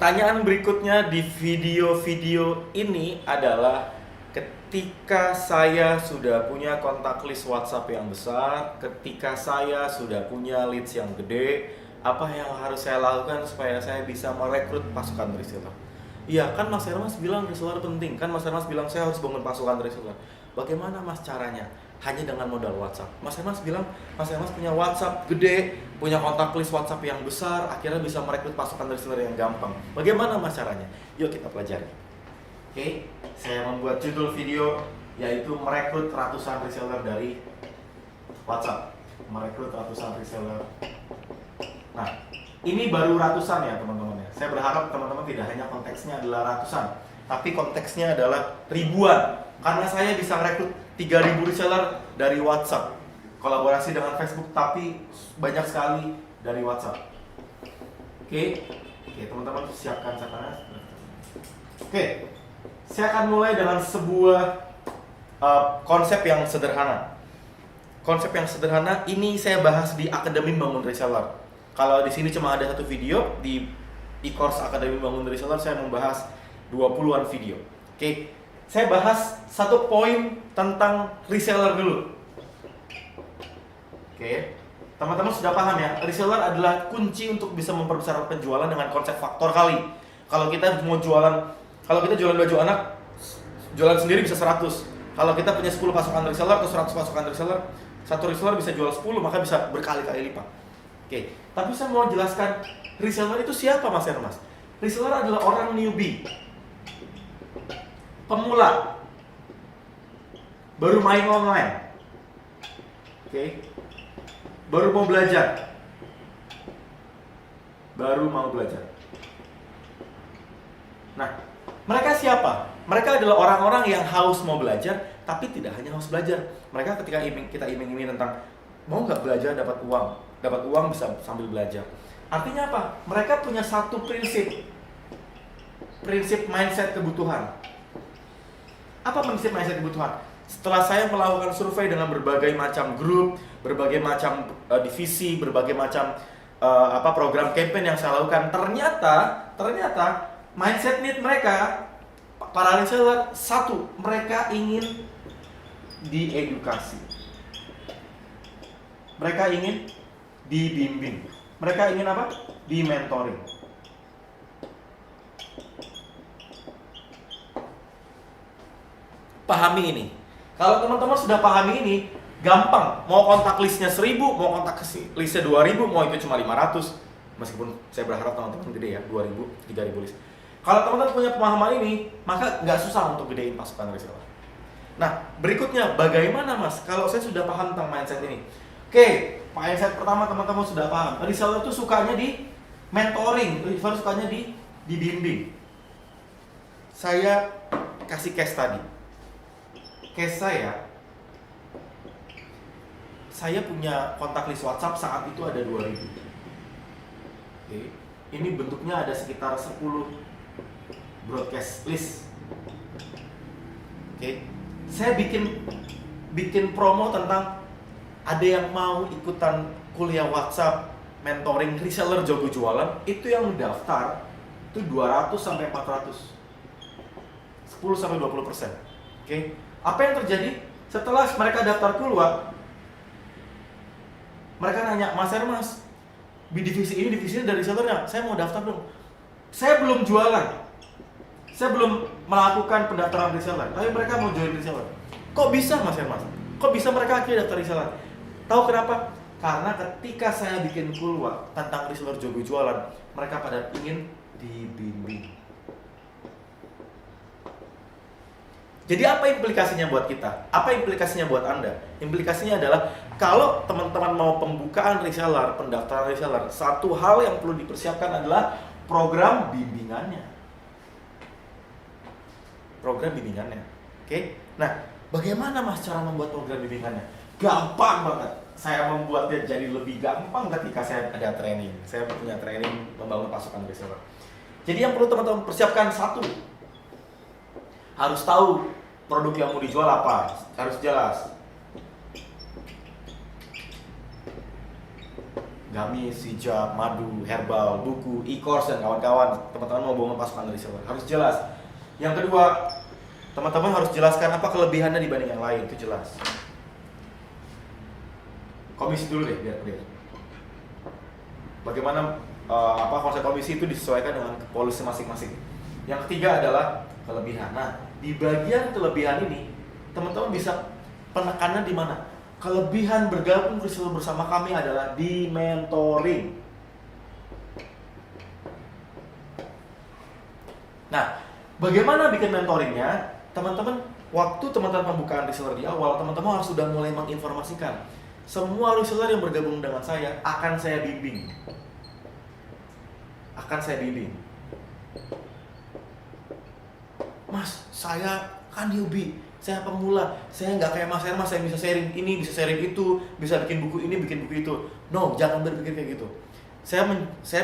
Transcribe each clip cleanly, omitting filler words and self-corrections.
Pertanyaan berikutnya di video-video ini adalah ketika saya sudah punya kontak list WhatsApp yang besar, ketika saya sudah punya leads yang gede, apa yang harus saya lakukan supaya saya bisa merekrut pasukan reseller? Iya kan Mas Hermas bilang reseller penting, kan Mas Hermas bilang saya harus bangun pasukan reseller. Bagaimana Mas caranya? Hanya dengan modal WhatsApp. Mas Hermas bilang Mas Hermas punya WhatsApp gede, punya kontak list WhatsApp yang besar, akhirnya bisa merekrut pasukan reseller yang gampang. Bagaimana Mas caranya? Yuk kita pelajari. Oke, saya membuat judul video yaitu merekrut ratusan reseller dari WhatsApp. Merekrut ratusan reseller. Nah, ini baru ratusan ya teman-teman ya. Saya berharap teman-teman tidak hanya konteksnya adalah ratusan, tapi konteksnya adalah ribuan. Karena saya bisa merekrut 3.000 reseller dari WhatsApp. Kolaborasi dengan Facebook, tapi banyak sekali dari WhatsApp. Oke, teman-teman siapkan catatannya. Oke, saya akan mulai dengan sebuah konsep yang sederhana. Konsep yang sederhana ini saya bahas di Akademi Bangun Reseller. Kalau di sini cuma ada satu video, di e-course Akademi Bangun Reseller saya membahas 20-an video. Oke, saya bahas satu poin tentang reseller dulu. Oke, teman-teman sudah paham ya, reseller adalah kunci untuk bisa memperbesar penjualan dengan konsep faktor kali. Kalau kita mau jualan, kalau kita jualan baju anak, jualan sendiri bisa 100. Kalau kita punya 10 pasukan reseller atau 100 pasukan reseller, satu reseller bisa jual 10, maka bisa berkali-kali lipat. Oke, tapi saya mau jelaskan reseller itu siapa Mas Hermas? Reseller adalah orang newbie, pemula, baru main online, oke, baru mau belajar, Nah, mereka siapa? Mereka adalah orang-orang yang haus mau belajar, tapi tidak hanya haus belajar. Mereka ketika kita iming-iming tentang mau nggak belajar dapat uang bisa sambil belajar. Artinya apa? Mereka punya satu prinsip mindset kebutuhan. Apa prinsip mindset kebutuhan? Setelah saya melakukan survei dengan berbagai macam grup, berbagai macam divisi, berbagai macam program campaign yang saya lakukan, ternyata mindset need mereka, para reseller, satu, mereka ingin diedukasi, mereka ingin dibimbing, mereka ingin apa? Di mentoring. Pahami ini. Kalau teman-teman sudah pahami ini, gampang. Mau kontak listnya 1000, mau kontak listnya 2000, mau itu cuma 500. Meskipun saya berharap teman-teman gede ya, 2000, 3000 list. Kalau teman-teman punya pemahaman ini, maka nggak susah untuk gedein pasukan reseller. Nah, berikutnya bagaimana Mas? Kalau saya sudah paham tentang mindset ini. Oke, mindset pertama teman-teman sudah paham. Reseller itu sukanya di mentoring, reseller sukanya di dibimbing. Saya kasih case tadi. Case saya punya kontak list WhatsApp saat itu ada 2000. Oke. Ini bentuknya ada sekitar 10 broadcast list. Oke. Saya bikin promo tentang ada yang mau ikutan kuliah WhatsApp mentoring reseller jago jualan, itu yang daftar itu 200 sampai 400. 10 sampai 20%. Oke. Apa yang terjadi? Setelah mereka daftar keluar, mereka nanya, Mas Hermas, di divisi ini dari resellernya, saya mau daftar dong. Saya belum jualan, saya belum melakukan pendaftaran reseller, tapi mereka mau join reseller. Kok bisa Mas Hermas? Kok bisa mereka akhirnya daftar reseller? Tahu kenapa? Karena ketika saya bikin keluar tentang reseller jago jualan, mereka pada ingin dibimbing. Jadi apa implikasinya buat kita? Apa implikasinya buat Anda? Implikasinya adalah kalau teman-teman mau pembukaan reseller, pendaftaran reseller, satu hal yang perlu dipersiapkan adalah program bimbingannya. Program bimbingannya. Oke? Nah, bagaimana Mas cara membuat program bimbingannya? Gampang banget. Saya membuatnya jadi lebih gampang ketika saya ada training. Saya punya training membangun pasukan reseller. Jadi yang perlu teman-teman persiapkan satu, harus tahu produk yang mau dijual apa, harus jelas. gamis, hijab, madu, herbal, buku, e-course dan kawan-kawan. Teman-teman mau bangun pasukan reseller harus jelas. Yang kedua, teman-teman harus jelaskan apa kelebihannya dibanding yang lain, itu jelas. Komisi dulu deh, biar clear. Bagaimana konsep komisi itu disesuaikan dengan polisi masing-masing. Yang ketiga adalah kelebihan. Nah, di bagian kelebihan ini, teman-teman bisa penekannya di mana? Kelebihan bergabung reseller bersama kami adalah di mentoring. Nah, bagaimana bikin mentoringnya? Teman-teman, waktu teman-teman pembukaan reseller di awal, teman-teman harus sudah mulai menginformasikan. Semua reseller yang bergabung dengan saya akan saya bimbing. Mas, saya kan newbie, saya pemula, saya nggak kayak Mas Hermas, saya bisa sharing ini, bisa sharing itu, bisa bikin buku ini, bikin buku itu. No, jangan berpikir kayak gitu. Saya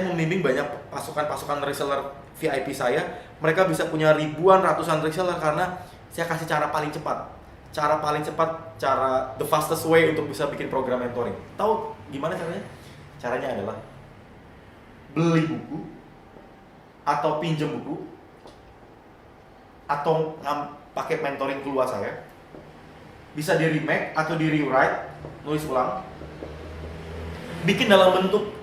membimbing banyak pasukan reseller VIP saya. Mereka bisa punya ribuan, ratusan reseller karena saya kasih cara paling cepat. Cara the fastest way untuk bisa bikin program mentoring. Tahu gimana caranya? Caranya adalah beli buku atau pinjam buku atau pakai mentoring keluar saya, bisa di remake atau di rewrite, nulis ulang, bikin dalam bentuk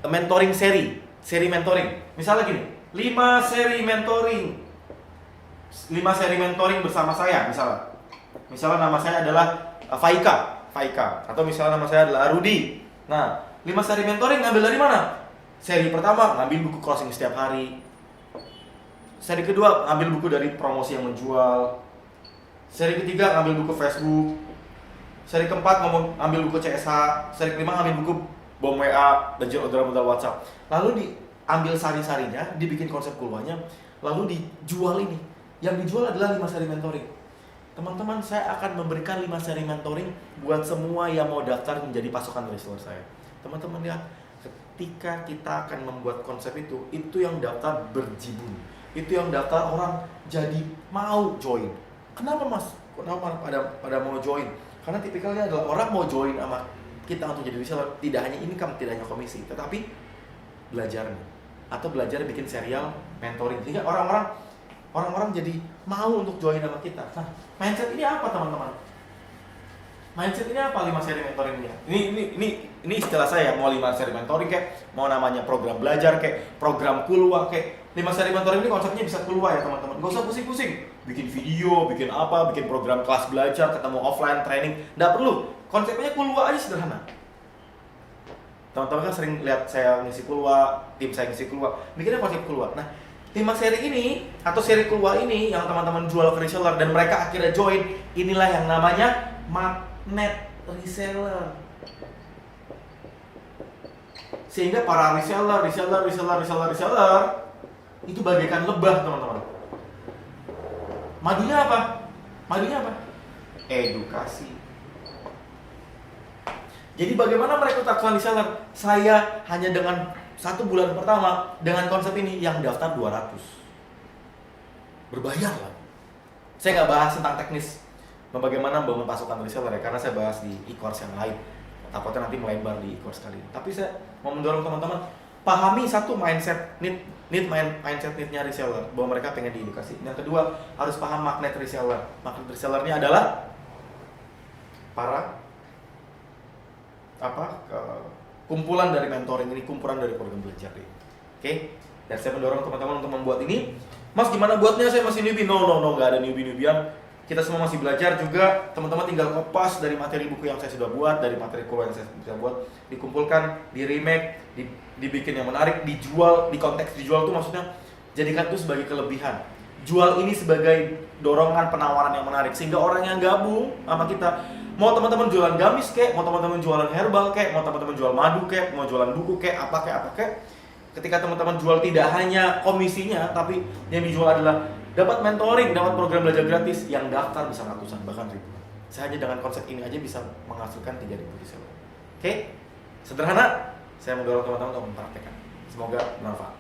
mentoring seri mentoring. Misalnya gini, 5 seri mentoring bersama saya, misalnya nama saya adalah Faika, atau misalnya nama saya adalah Rudi. Nah, 5 seri mentoring ngambil dari mana? Seri pertama ngambil buku closing setiap hari. Seri kedua ngambil buku dari promosi yang menjual. Seri ketiga ngambil buku Facebook. Seri keempat ngambil buku CSH. Seri kelima ngambil buku bom WA dan orderan modal WhatsApp. Lalu diambil sari-sarinya, dibikin konsep keluarnya, lalu dijual ini. Yang dijual adalah 5 seri mentoring. Teman-teman, saya akan memberikan 5 seri mentoring buat semua yang mau daftar menjadi pasukan reseller saya. Teman-teman lihat, ketika kita akan membuat konsep itu yang daftar berjibun. Itu yang daftar orang jadi mau join. Kenapa Mas? Kenapa pada mau join? Karena tipikalnya adalah orang mau join sama kita untuk jadi reseller, tidak hanya income, tidak hanya komisi, tetapi belajarnya atau belajar bikin serial mentoring. Sehingga orang-orang jadi mau untuk join sama kita. Nah, mindset ini apa teman-teman? Mindset ini apa 5 seri mentoringnya? Ini istilah saya, mau 5 seri mentoring kayak, mau namanya program belajar kayak, program kulwa kayak. 5 seri mentoring ini konsepnya bisa keluar ya teman-teman. Gak usah pusing-pusing. Bikin video, bikin apa, bikin program kelas belajar, ketemu offline, training. Nggak perlu. Konsepnya keluar aja sederhana. Teman-teman kan sering lihat saya ngisi keluar, tim saya ngisi keluar. Bikinnya konsep keluar. Nah, 5 seri ini atau seri keluar ini yang teman-teman jual ke reseller dan mereka akhirnya join, inilah yang namanya magnet reseller. Sehingga para reseller itu bagaikan lebah, teman-teman. Madunya apa? Edukasi. Jadi bagaimana merekrut pasukan reseller? Saya hanya dengan 1 bulan pertama dengan konsep ini yang daftar 200. Berbayar lah. Saya nggak bahas tentang teknis bagaimana membangun pasukan reseller ya, karena saya bahas di e-course yang lain. Takutnya nanti melebar di e-course kali ini. Tapi saya mau mendorong teman-teman pahami satu mindset need-nya reseller, bahwa mereka pengen diedukasi. Yang kedua, harus paham magnet reseller. Magnet resellernya adalah para kumpulan dari mentoring ini, kumpulan dari program belajar ini. Oke? Dan saya mendorong teman-teman untuk membuat ini. Mas, gimana buatnya? Saya masih newbie. No, nggak ada newbie-newbian. Kita semua masih belajar juga. Teman-teman tinggal kopas dari materi buku yang saya sudah buat, dari materi kuliah yang saya sudah buat, dikumpulkan, di remake, dibikin yang menarik, dijual. Di konteks dijual itu maksudnya jadikan itu sebagai kelebihan. Jual ini sebagai dorongan penawaran yang menarik, sehingga orang yang gabung sama kita, mau teman-teman jualan gamis kek, mau teman-teman jualan herbal kek, mau teman-teman jual madu kek, mau jualan buku kek, apa kek. Ketika teman-teman jual tidak hanya komisinya, tapi yang dijual adalah dapat mentoring, dapat program belajar gratis, yang daftar bisa ratusan, bahkan ribuan. Saya hanya dengan konsep ini aja bisa menghasilkan 3.000 reseller. Oke? Sederhana, saya mendorong teman-teman untuk mempraktekkan. Semoga bermanfaat.